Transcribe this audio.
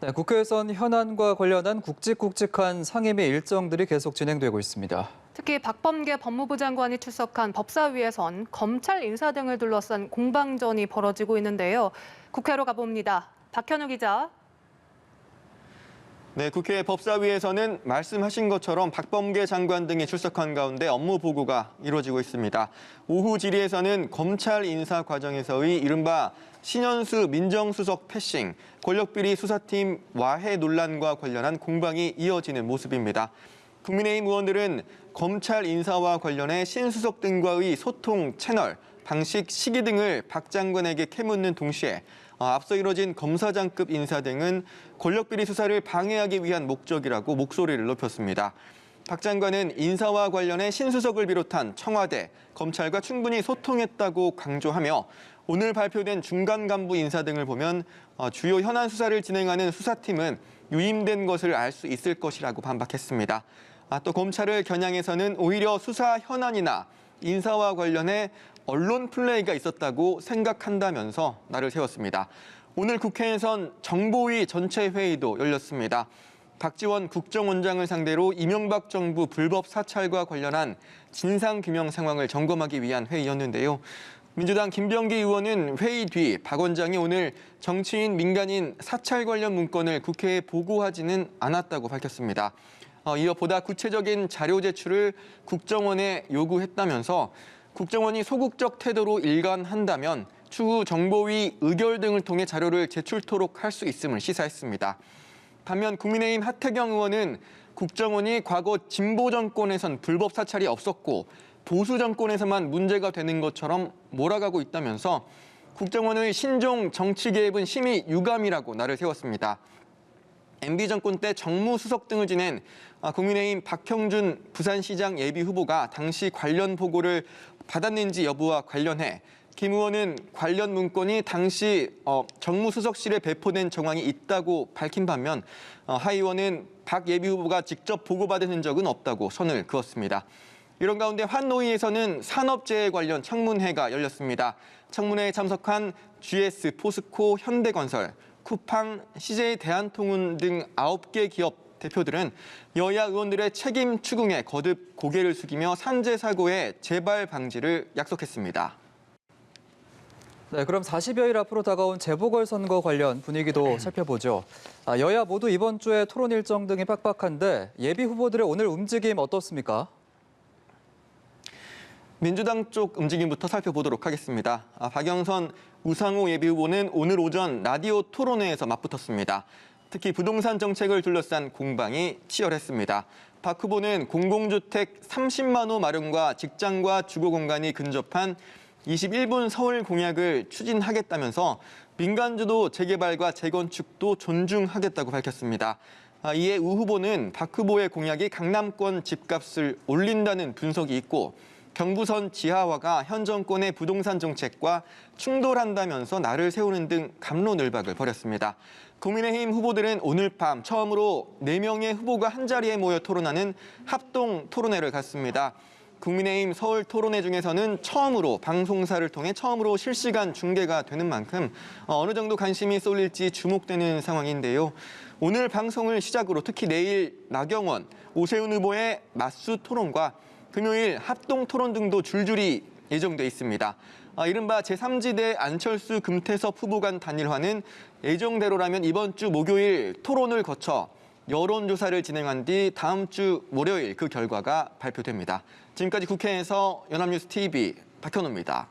네, 국회에선 현안과 관련한 굵직굵직한 상임위 일정들이 계속 진행되고 있습니다. 특히 박범계 법무부 장관이 출석한 법사위에선 검찰 인사 등을 둘러싼 공방전이 벌어지고 있는데요. 국회로 가봅니다. 박현우 기자. 네, 국회 법사위에서는 말씀하신 것처럼 박범계 장관 등이 출석한 가운데 업무 보고가 이루어지고 있습니다. 오후 질의에서는 검찰 인사 과정에서의 이른바 신현수 민정수석 패싱, 권력비리 수사팀 와해 논란과 관련한 공방이 이어지는 모습입니다. 국민의힘 의원들은 검찰 인사와 관련해 신 수석 등과의 소통 채널, 방식, 시기 등을 박 장관에게 캐묻는 동시에 앞서 이뤄진 검사장급 인사 등은 권력비리 수사를 방해하기 위한 목적이라고 목소리를 높였습니다. 박 장관은 인사와 관련해 신수석을 비롯한 청와대, 검찰과 충분히 소통했다고 강조하며 오늘 발표된 중간 간부 인사 등을 보면 주요 현안 수사를 진행하는 수사팀은 유임된 것을 알 수 있을 것이라고 반박했습니다. 또 검찰을 겨냥해서는 오히려 수사 현안이나 인사와 관련해 언론 플레이가 있었다고 생각한다면서 날을 세웠습니다. 오늘 국회에선 정보위 전체 회의도 열렸습니다. 박지원 국정원장을 상대로 이명박 정부 불법 사찰과 관련한 진상규명 상황을 점검하기 위한 회의였는데요. 민주당 김병기 의원은 회의 뒤 박 원장이 오늘 정치인, 민간인 사찰 관련 문건을 국회에 보고하지는 않았다고 밝혔습니다. 이어 보다 구체적인 자료 제출을 국정원에 요구했다면서 국정원이 소극적 태도로 일관한다면 추후 정보위 의결 등을 통해 자료를 제출토록 할 수 있음을 시사했습니다. 반면 국민의힘 하태경 의원은 국정원이 과거 진보 정권에선 불법 사찰이 없었고 보수 정권에서만 문제가 되는 것처럼 몰아가고 있다면서 국정원의 신종 정치 개입은 심히 유감이라고 날을 세웠습니다. MB 정권 때 정무수석 등을 지낸 국민의힘 박형준 부산시장 예비후보가 당시 관련 보고를 받았는지 여부와 관련해 김 의원은 관련 문건이 당시 정무수석실에 배포된 정황이 있다고 밝힌 반면 하 의원은 박 예비후보가 직접 보고받은 흔적은 없다고 선을 그었습니다. 이런 가운데 환노위에서는 산업재해 관련 청문회가 열렸습니다. 청문회에 참석한 GS, 포스코, 현대건설, 쿠팡, CJ 대한통운 등 9개 기업 대표들은 여야 의원들의 책임 추궁에 거듭 고개를 숙이며 산재 사고의 재발 방지를 약속했습니다. 네, 그럼 40여일 앞으로 다가온 재보궐선거 관련 분위기도 살펴보죠. 여야 모두 이번 주에 토론 일정 등이 빡빡한데 예비 후보들의 오늘 움직임 어떻습니까? 민주당 쪽 움직임부터 살펴보도록 하겠습니다. 박영선, 우상호 예비후보는 오늘 오전 라디오 토론회에서 맞붙었습니다. 특히 부동산 정책을 둘러싼 공방이 치열했습니다. 박 후보는 공공주택 30만 호 마련과 직장과 주거 공간이 근접한 21분 서울 공약을 추진하겠다면서 민간주도 재개발과 재건축도 존중하겠다고 밝혔습니다. 이에 우 후보는 박 후보의 공약이 강남권 집값을 올린다는 분석이 있고 경부선 지하화가 현 정권의 부동산 정책과 충돌한다면서 날을 세우는 등 갑론을박을 벌였습니다. 국민의힘 후보들은 오늘 밤 처음으로 4명의 후보가 한자리에 모여 토론하는 합동 토론회를 갖습니다. 국민의힘 서울 토론회 중에서는 방송사를 통해 처음으로 실시간 중계가 되는 만큼 어느 정도 관심이 쏠릴지 주목되는 상황인데요. 오늘 방송을 시작으로 특히 내일 나경원, 오세훈 후보의 맞수 토론과 금요일 합동 토론 등도 줄줄이 예정돼 있습니다. 이른바 제3지대 안철수, 금태섭 후보 간 단일화는 예정대로라면 이번 주 목요일 토론을 거쳐 여론조사를 진행한 뒤 다음 주 월요일 그 결과가 발표됩니다. 지금까지 국회에서 연합뉴스 TV 박현우입니다.